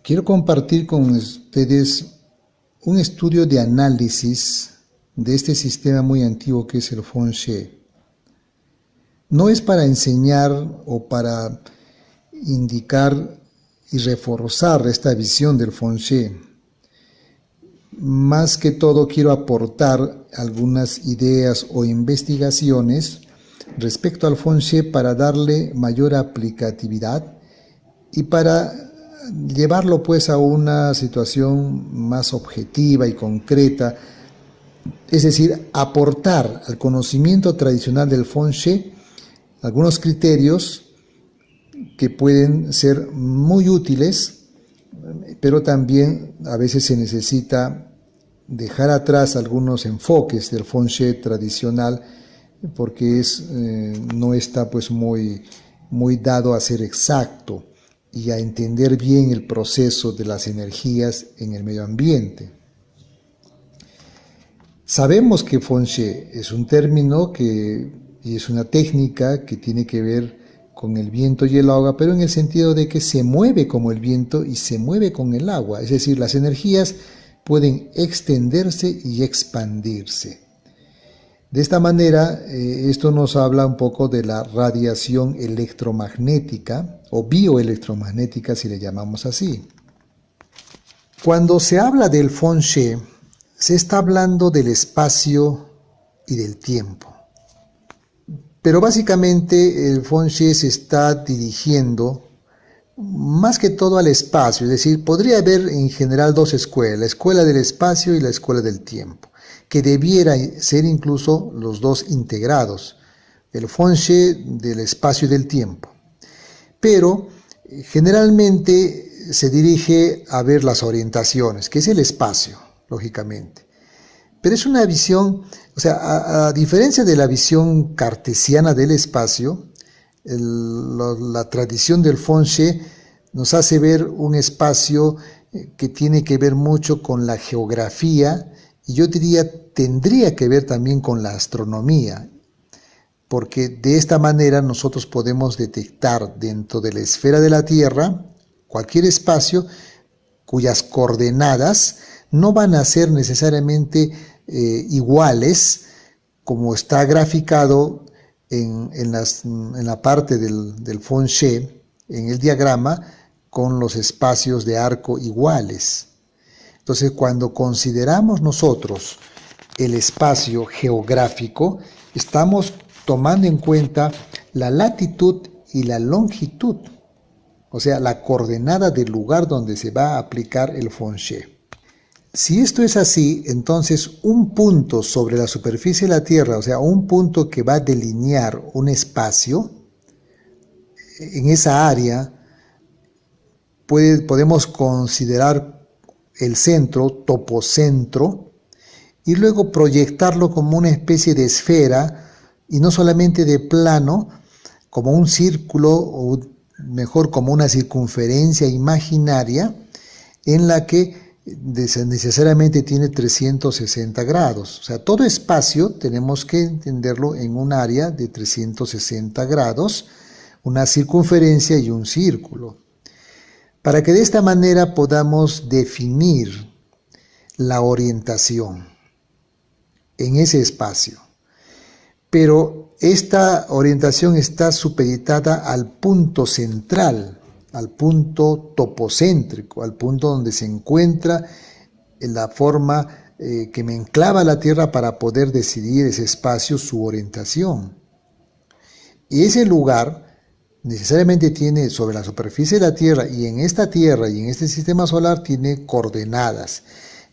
Quiero compartir con ustedes un estudio de análisis de este sistema muy antiguo que es el Feng Shui. No es para enseñar o para indicar y reforzar esta visión del Feng Shui. Más que todo quiero aportar algunas ideas o investigaciones respecto al Feng Shui para darle mayor aplicatividad y para llevarlo pues a una situación más objetiva y concreta, es decir, aportar al conocimiento tradicional del Feng Shui algunos criterios que pueden ser muy útiles, pero también a veces se necesita dejar atrás algunos enfoques del Feng Shui tradicional porque no está pues muy dado a ser exacto y a entender bien el proceso de las energías en el medio ambiente. Sabemos que Feng Shui es un término y es una técnica que tiene que ver con el viento y el agua, pero en el sentido de que se mueve como el viento y se mueve con el agua, es decir, las energías pueden extenderse y expandirse. De esta manera, esto nos habla un poco de la radiación electromagnética o bioelectromagnética, si le llamamos así. Cuando se habla del Feng Shui, se está hablando del espacio y del tiempo. Pero básicamente el Feng Shui se está dirigiendo más que todo al espacio, es decir, podría haber en general dos escuelas, la escuela del espacio y la escuela del tiempo, que debiera ser incluso los dos integrados, el Feng Shui del espacio y del tiempo. Pero generalmente se dirige a ver las orientaciones, que es el espacio, lógicamente. Pero es una visión, o sea, a diferencia de la visión cartesiana del espacio, la tradición del Feng Shui nos hace ver un espacio que tiene que ver mucho con la geografía y yo diría tendría que ver también con la astronomía, porque de esta manera nosotros podemos detectar dentro de la esfera de la Tierra cualquier espacio cuyas coordenadas no van a ser necesariamente iguales como está graficado en la parte del Feng Shui, en el diagrama, con los espacios de arco iguales. Entonces, cuando consideramos nosotros el espacio geográfico, estamos tomando en cuenta la latitud y la longitud, o sea, la coordenada del lugar donde se va a aplicar el Feng Shui. Si esto es así, entonces un punto sobre la superficie de la Tierra, o sea, un punto que va a delinear un espacio, en esa área podemos considerar el centro, topocentro, y luego proyectarlo como una especie de esfera, y no solamente de plano, como un círculo, o mejor como una circunferencia imaginaria, en la que necesariamente tiene 360 grados. O sea, todo espacio tenemos que entenderlo en un área de 360 grados, una circunferencia y un círculo, para que de esta manera podamos definir la orientación en ese espacio. Pero esta orientación está supeditada al punto central, al punto topocéntrico, al punto donde se encuentra la forma que me enclava la Tierra para poder decidir ese espacio, su orientación. Y ese lugar necesariamente tiene sobre la superficie de la Tierra y en esta Tierra y en este sistema solar tiene coordenadas.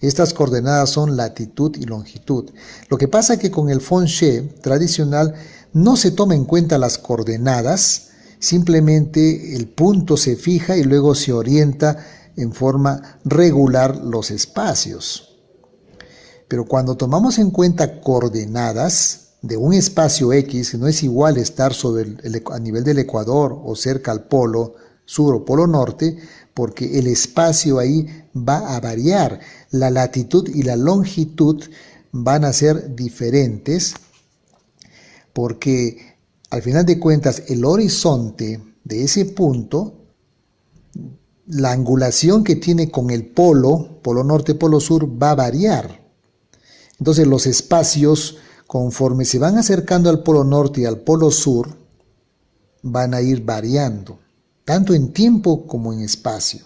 Estas coordenadas son latitud y longitud. Lo que pasa es que con el Feng Shui tradicional no se toma en cuenta las coordenadas, simplemente el punto se fija y luego se orienta en forma regular los espacios. Pero cuando tomamos en cuenta coordenadas de un espacio X, no es igual estar a nivel del ecuador o cerca al polo sur o polo norte, porque el espacio ahí va a variar. La latitud y la longitud van a ser diferentes, porque al final de cuentas el horizonte de ese punto la angulación que tiene con el polo norte, polo sur, va a variar. Entonces los espacios, conforme se van acercando al polo norte y al polo sur, van a ir variando, tanto en tiempo como en espacio.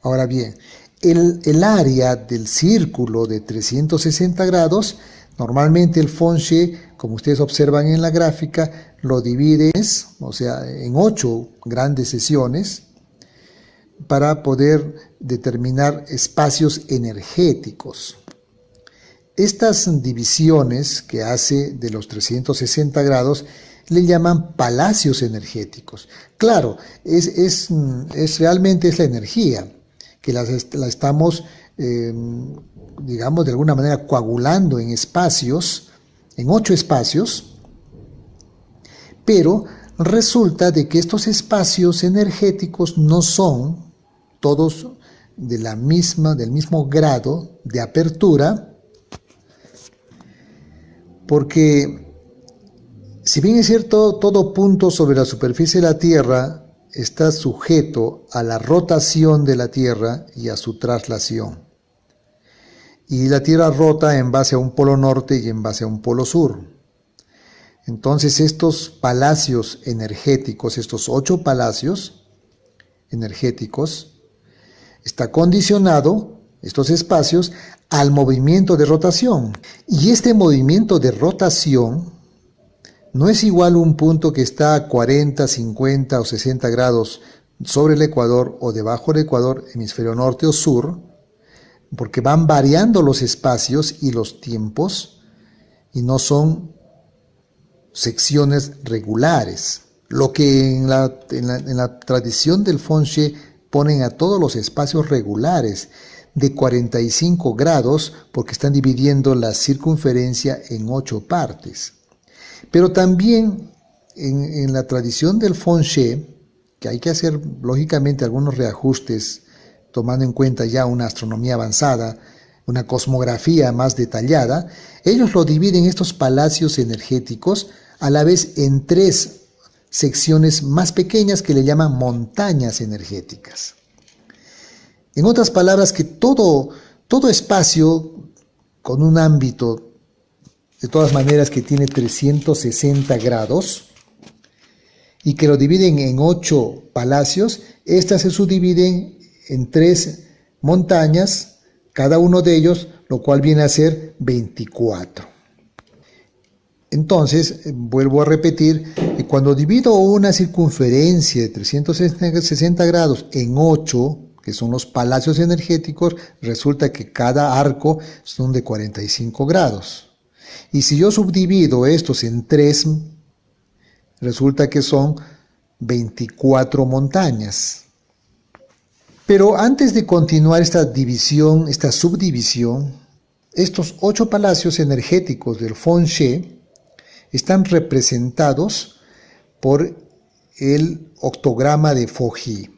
Ahora bien, el área del círculo de 360 grados, normalmente el Feng-Shui, como ustedes observan en la gráfica, lo divide, o sea, en 8 grandes sesiones para poder determinar espacios energéticos. Estas divisiones que hace de los 360 grados le llaman palacios energéticos. Claro, realmente es la energía que la estamos, digamos, de alguna manera coagulando en espacios, en 8 espacios, pero resulta de que estos espacios energéticos no son todos del mismo grado de apertura, porque si bien es cierto, todo punto sobre la superficie de la Tierra está sujeto a la rotación de la Tierra y a su traslación. Y la Tierra rota en base a un polo norte y en base a un polo sur. Entonces estos palacios energéticos, estos 8 palacios energéticos, está condicionado, estos espacios, al movimiento de rotación. Y este movimiento de rotación no es igual un punto que está a 40, 50 o 60 grados sobre el ecuador o debajo del ecuador, hemisferio norte o sur, porque van variando los espacios y los tiempos y no son secciones regulares. Lo que en la tradición del Feng Shui ponen a todos los espacios regulares de 45 grados porque están dividiendo la circunferencia en 8 partes. Pero también en la tradición del Feng Shui, que hay que hacer lógicamente algunos reajustes tomando en cuenta ya una astronomía avanzada, una cosmografía más detallada, ellos lo dividen estos palacios energéticos a la vez en 3 secciones más pequeñas que le llaman montañas energéticas. En otras palabras, que todo espacio con un ámbito de todas maneras que tiene 360 grados y que lo dividen en 8 palacios, estas se subdividen en 3 montañas, cada uno de ellos, lo cual viene a ser 24. Entonces, vuelvo a repetir, que cuando divido una circunferencia de 360 grados en 8, que son los palacios energéticos, resulta que cada arco son de 45 grados. Y si yo subdivido estos en 3, resulta que son 24 montañas. Pero antes de continuar esta división, esta subdivisión, estos 8 palacios energéticos del Feng Shui están representados por el octograma de Foji,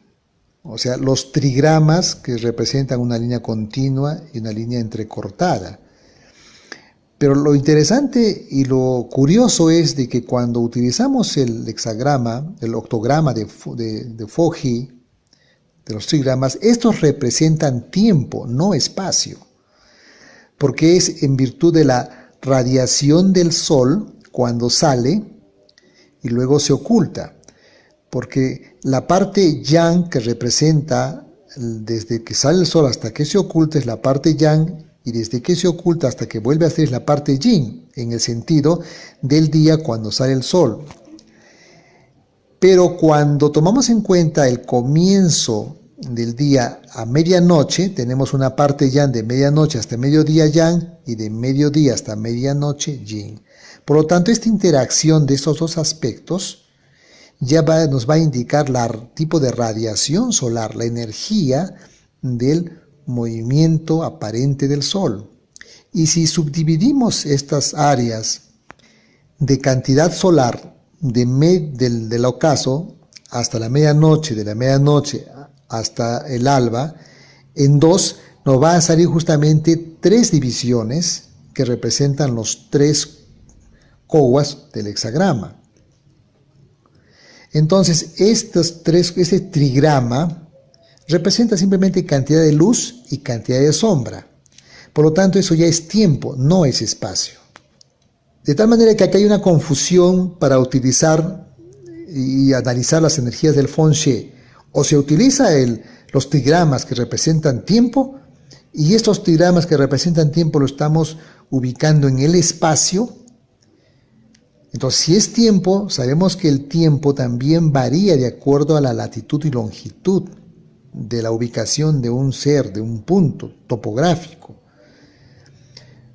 o sea, los trigramas que representan una línea continua y una línea entrecortada. Pero lo interesante y lo curioso es de que cuando utilizamos el hexagrama, el octograma de Foji, de los trigramas, estos representan tiempo, no espacio, porque es en virtud de la radiación del Sol cuando sale y luego se oculta, porque la parte yang que representa desde que sale el Sol hasta que se oculta es la parte yang, y desde que se oculta hasta que vuelve a ser la parte yin, en el sentido del día cuando sale el Sol. Pero cuando tomamos en cuenta el comienzo del día a medianoche, tenemos una parte yang de medianoche hasta mediodía yang y de mediodía hasta medianoche yin. Por lo tanto, esta interacción de estos dos aspectos nos va a indicar el tipo de radiación solar, la energía del movimiento aparente del Sol. Y si subdividimos estas áreas de cantidad solar del ocaso hasta la medianoche, de la medianoche hasta el alba, en 2 nos va a salir justamente 3 divisiones que representan los 3 kowas del hexagrama. Entonces, este trigrama representa simplemente cantidad de luz y cantidad de sombra. Por lo tanto, eso ya es tiempo, no es espacio. De tal manera que aquí hay una confusión para utilizar y analizar las energías del Feng Shui. O se utiliza los trigramas que representan tiempo, y estos trigramas que representan tiempo lo estamos ubicando en el espacio. Entonces, si es tiempo, sabemos que el tiempo también varía de acuerdo a la latitud y longitud de la ubicación de un ser, de un punto topográfico.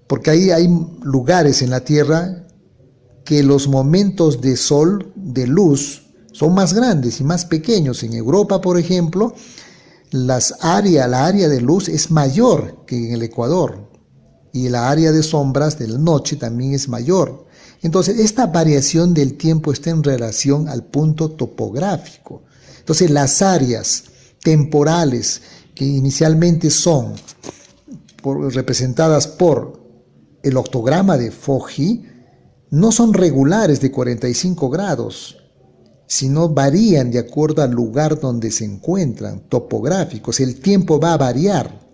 Porque ahí hay lugares en la Tierra que los momentos de sol, de luz, son más grandes y más pequeños. En Europa, por ejemplo, la área de luz es mayor que en el Ecuador, y la área de sombras de la noche también es mayor. Entonces, esta variación del tiempo está en relación al punto topográfico. Entonces, las áreas temporales que inicialmente son representadas por el octograma de Foji no son regulares de 45 grados, sino varían de acuerdo al lugar donde se encuentran, topográficos. El tiempo va a variar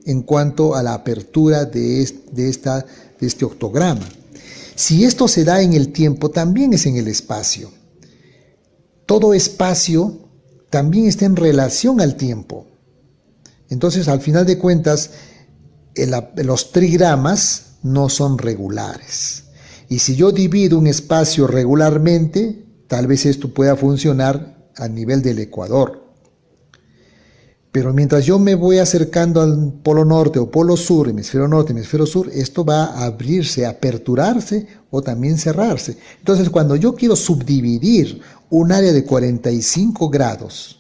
en cuanto a la apertura de este octograma. Si esto se da en el tiempo, también es en el espacio. Todo espacio también está en relación al tiempo. Entonces, al final de cuentas, los trigramas no son regulares. Y si yo divido un espacio regularmente, tal vez esto pueda funcionar a nivel del ecuador. Pero mientras yo me voy acercando al polo norte o polo sur, hemisferio norte, hemisferio sur, esto va a abrirse, a aperturarse o también cerrarse. Entonces, cuando yo quiero subdividir un área de 45 grados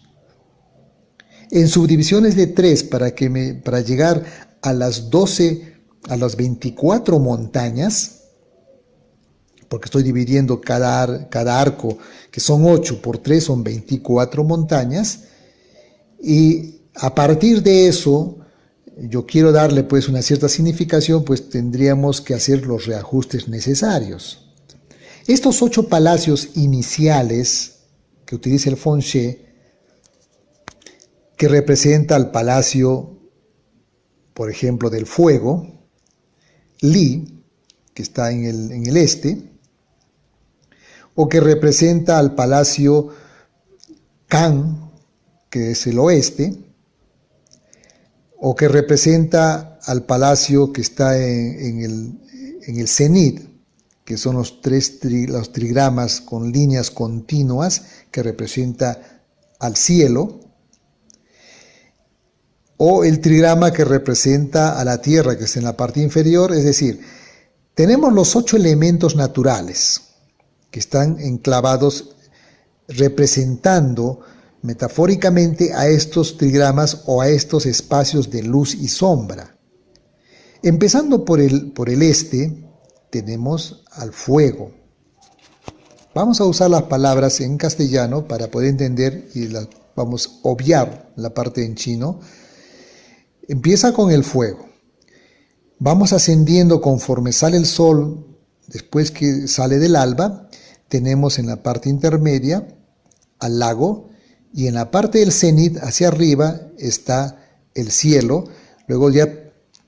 en subdivisiones de 3 para llegar a las 12, a las 24 montañas, porque estoy dividiendo cada arco, que son 8 por 3, son 24 montañas, y a partir de eso, yo quiero darle pues una cierta significación, pues tendríamos que hacer los reajustes necesarios. Estos 8 palacios iniciales que utiliza el Feng Shui, que representa el palacio, por ejemplo, del fuego, Li, que está en el este, o que representa al palacio Kan, que es el oeste, o que representa al palacio que está en el cenit, que son los trigramas con líneas continuas, que representa al cielo, o el trigrama que representa a la tierra, que está en la parte inferior. Es decir, tenemos los 8 elementos naturales que están enclavados representando metafóricamente a estos trigramas o a estos espacios de luz y sombra. Empezando por el este, tenemos al fuego. Vamos a usar las palabras en castellano para poder entender, y vamos a obviar la parte en chino. Empieza con el fuego. Vamos ascendiendo conforme sale el sol, después que sale del alba, tenemos en la parte intermedia al lago, y en la parte del cenit hacia arriba está el cielo. Luego ya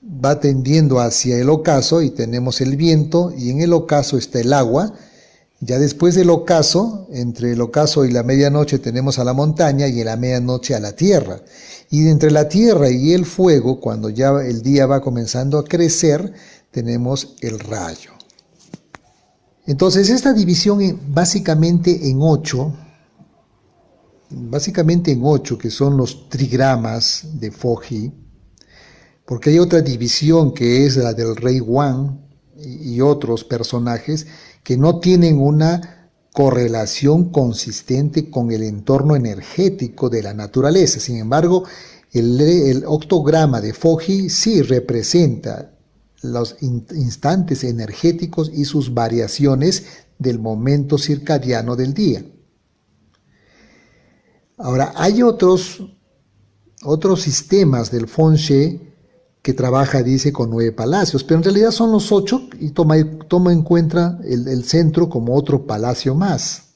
va tendiendo hacia el ocaso y tenemos el viento, y en el ocaso está el agua. Ya después del ocaso, entre el ocaso y la medianoche, tenemos a la montaña, y en la medianoche a la tierra. Y entre la tierra y el fuego, cuando ya el día va comenzando a crecer, tenemos el rayo. Entonces, esta división básicamente en 8, que son los trigramas de Foji, porque hay otra división que es la del rey Wang y otros personajes que no tienen una correlación consistente con el entorno energético de la naturaleza. Sin embargo, el octograma de Foji sí representa los instantes energéticos y sus variaciones del momento circadiano del día. Ahora, hay otros sistemas del Feng Shui que trabaja, dice, con 9 palacios, pero en realidad son los 8, y toma en cuenta el centro como otro palacio más.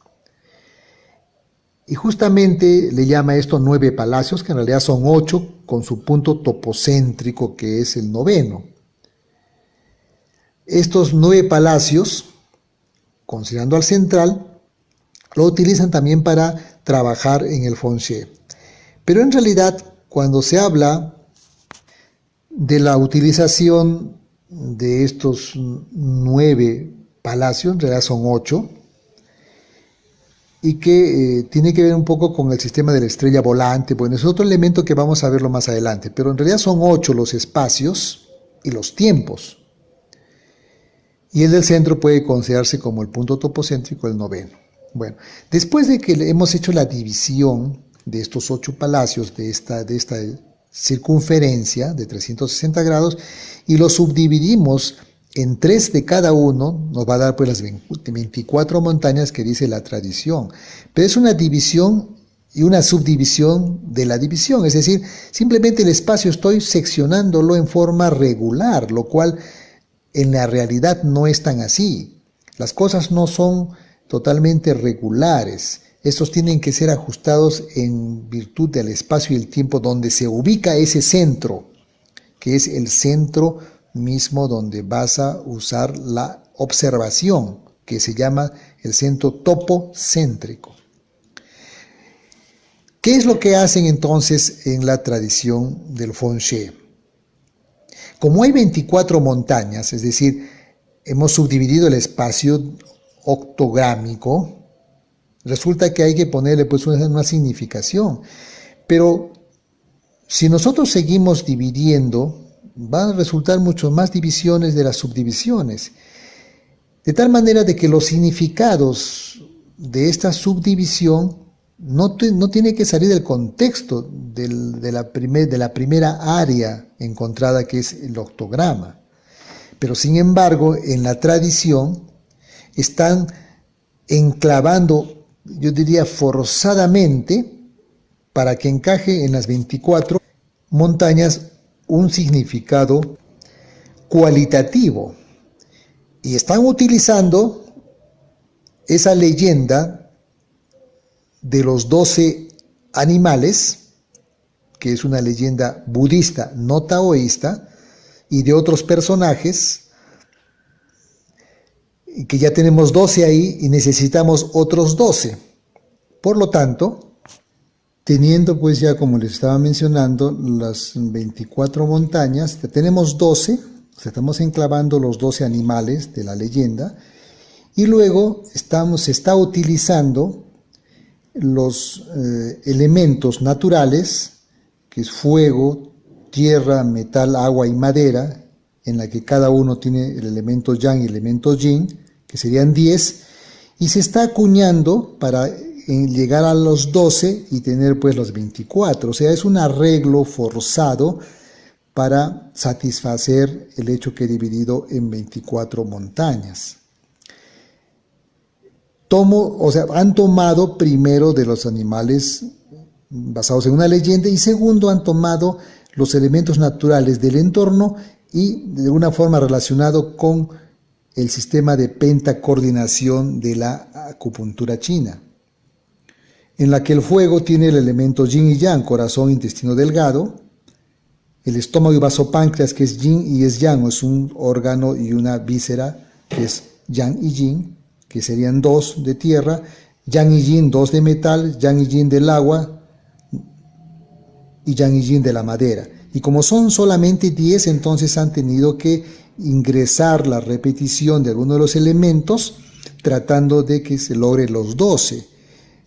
Y justamente le llama esto 9 palacios, que en realidad son 8, con su punto topocéntrico, que es el noveno. Estos 9 palacios, considerando al central, lo utilizan también para trabajar en el feng shui. Pero en realidad, cuando se habla de la utilización de estos 9 palacios, en realidad son 8, y que tiene que ver un poco con el sistema de la estrella volante. Bueno, es otro elemento que vamos a verlo más adelante, pero en realidad son 8 los espacios y los tiempos. Y el del centro puede considerarse como el punto topocéntrico, el noveno. Bueno, después de que hemos hecho la división de estos 8 palacios, de esta circunferencia de 360 grados, y los subdividimos en 3 de cada uno, nos va a dar pues las 24 montañas que dice la tradición. Pero es una división y una subdivisión de la división, es decir, simplemente el espacio estoy seccionándolo en forma regular, lo cual en la realidad no es tan así. Las cosas no son totalmente regulares. Estos tienen que ser ajustados en virtud del espacio y el tiempo donde se ubica ese centro, que es el centro mismo donde vas a usar la observación, que se llama el centro topocéntrico. ¿Qué es lo que hacen entonces en la tradición del feng shui? Como hay 24 montañas, es decir, hemos subdividido el espacio octográmico, resulta que hay que ponerle pues una significación. Pero si nosotros seguimos dividiendo, van a resultar mucho más divisiones de las subdivisiones. De tal manera de que los significados de esta subdivisión no tiene que salir del contexto de la primera área encontrada, que es el octograma. Pero sin embargo, en la tradición están enclavando, yo diría forzadamente, para que encaje en las 24 montañas un significado cualitativo. Y están utilizando esa leyenda de los 12 animales, que es una leyenda budista no taoísta, y de otros personajes, que ya tenemos 12 ahí y necesitamos otros 12. Por lo tanto, teniendo pues ya, como les estaba mencionando, las 24 montañas, ya tenemos 12, o sea, estamos enclavando los 12 animales de la leyenda, y luego se está utilizando los elementos naturales, que es fuego, tierra, metal, agua y madera, en la que cada uno tiene el elemento yang y el elemento yin, que serían 10, y se está acuñando para llegar a los 12 y tener pues los 24. O sea, es un arreglo forzado para satisfacer el hecho que he dividido en 24 montañas. Han tomado primero de los animales basados en una leyenda, y segundo han tomado los elementos naturales del entorno y de alguna forma relacionado con el sistema de pentacoordinación de la acupuntura china, en la que el fuego tiene el elemento yin y yang, corazón, intestino delgado, el estómago y vasopáncreas, que es yin y es yang, es un órgano y una víscera, que es yang y yin, que serían 2 de tierra, yang y yin 2 de metal, yang y yin del agua y yang y yin de la madera. Y como son solamente 10, entonces han tenido que ingresar la repetición de algunos de los elementos, tratando de que se logre los 12.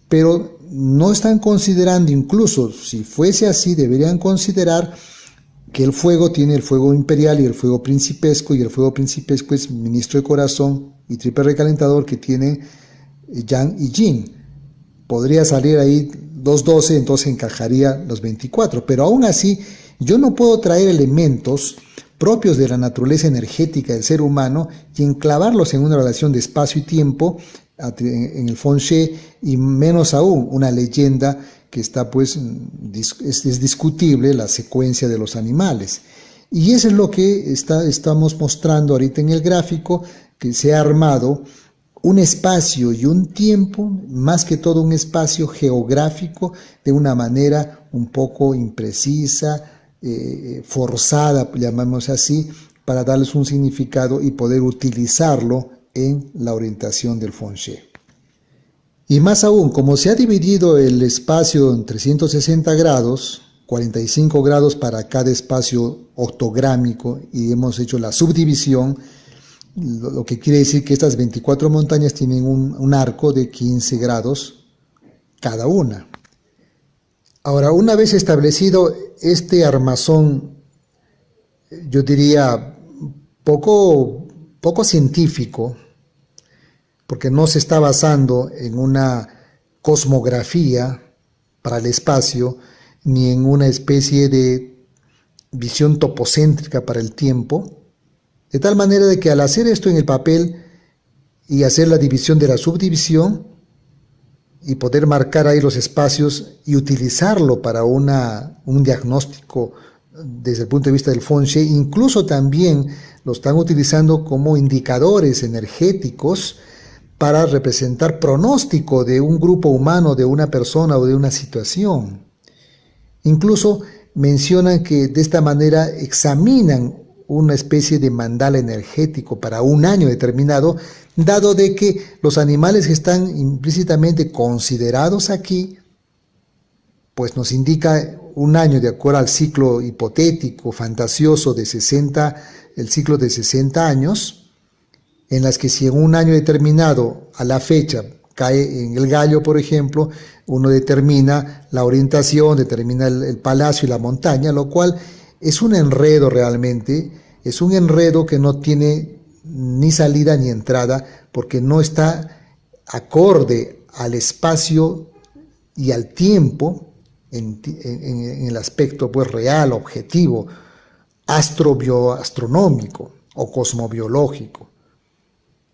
Pero no están considerando, incluso si fuese así, deberían considerar que el fuego tiene el fuego imperial y el fuego principesco, y el fuego principesco es ministro de corazón y triple recalentador, que tiene yang y yin. Podría salir ahí 2-12, entonces encajaría los 24, pero aún así yo no puedo traer elementos propios de la naturaleza energética del ser humano y enclavarlos en una relación de espacio y tiempo en el feng shui, y menos aún una leyenda que está pues, es discutible la secuencia de los animales. Y eso es lo que estamos mostrando ahorita en el gráfico, que se ha armado un espacio y un tiempo, más que todo un espacio geográfico, de una manera un poco imprecisa, forzada, llamamos así, para darles un significado y poder utilizarlo en la orientación del Feng Shui. Y más aún, como se ha dividido el espacio en 360 grados, 45 grados para cada espacio ortográmico, y hemos hecho la subdivisión, lo que quiere decir que estas 24 montañas tienen un arco de 15 grados cada una. Ahora, una vez establecido este armazón, yo diría poco científico, porque no se está basando en una cosmografía para el espacio, ni en una especie de visión topocéntrica para el tiempo, de tal manera de que al hacer esto en el papel y hacer la división de la subdivisión y poder marcar ahí los espacios y utilizarlo para un diagnóstico desde el punto de vista del Feng Shui, incluso también lo están utilizando como indicadores energéticos para representar pronóstico de un grupo humano, de una persona o de una situación. Incluso mencionan que de esta manera examinan una especie de mandala energético para un año determinado, dado de que los animales que están implícitamente considerados aquí, pues nos indica un año de acuerdo al ciclo hipotético, fantasioso de 60, el ciclo de 60 años, en las que si en un año determinado a la fecha cae en el gallo, por ejemplo, uno determina la orientación, determina el palacio y la montaña, lo cual es un enredo realmente, es un enredo que no tiene ni salida ni entrada, porque no está acorde al espacio y al tiempo en el aspecto pues real, objetivo, astronómico o cosmobiológico.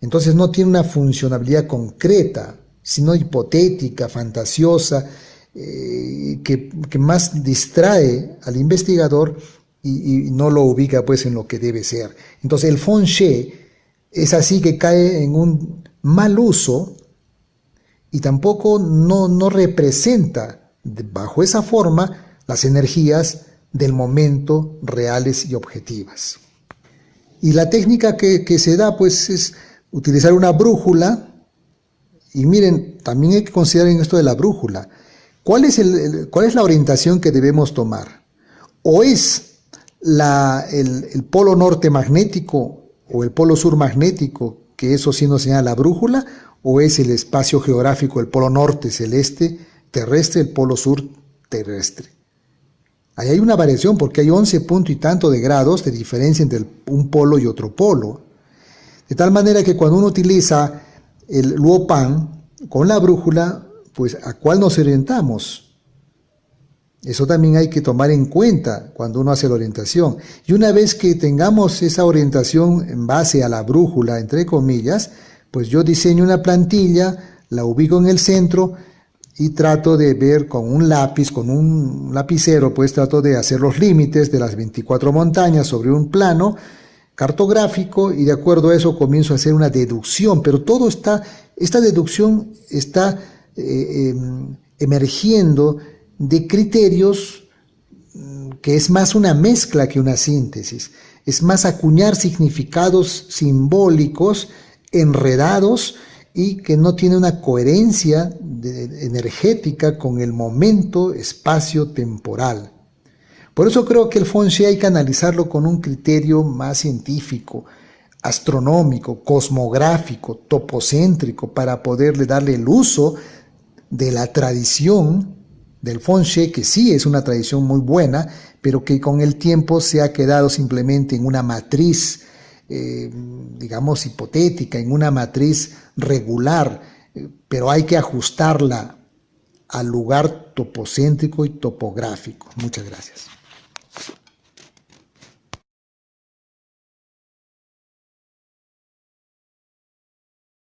Entonces no tiene una funcionalidad concreta, sino hipotética, fantasiosa, que más distrae al investigador y no lo ubica pues en lo que debe ser. Entonces el Feng Shui es así que cae en un mal uso y tampoco no representa bajo esa forma las energías del momento reales y objetivas. Y la técnica que se da pues es utilizar una brújula. Y miren, también hay que considerar en esto de la brújula, ¿cuál es la orientación que debemos tomar? ¿O es el polo norte magnético o el polo sur magnético, que eso sí nos señala la brújula, o es el espacio geográfico, el polo norte celeste terrestre, el polo sur terrestre? Ahí hay una variación porque hay 11 punto y tanto de grados de diferencia entre un polo y otro polo. De tal manera que cuando uno utiliza el Luopan con la brújula, pues ¿a cuál nos orientamos? Eso también hay que tomar en cuenta cuando uno hace la orientación. Y una vez que tengamos esa orientación en base a la brújula, entre comillas, pues yo diseño una plantilla, la ubico en el centro y trato de ver con un lápiz, con un lapicero, pues trato de hacer los límites de las 24 montañas sobre un plano cartográfico, y de acuerdo a eso comienzo a hacer una deducción, pero esta deducción está emergiendo de criterios que es más una mezcla que una síntesis, es más acuñar significados simbólicos enredados y que no tiene una coherencia energética con el momento espacio-temporal. Por eso creo que el Feng Shui hay que analizarlo con un criterio más científico, astronómico, cosmográfico, topocéntrico, para poderle darle el uso de la tradición del Feng Shui, que sí es una tradición muy buena, pero que con el tiempo se ha quedado simplemente en una matriz, digamos, hipotética, en una matriz regular, pero hay que ajustarla al lugar topocéntrico y topográfico. Muchas gracias.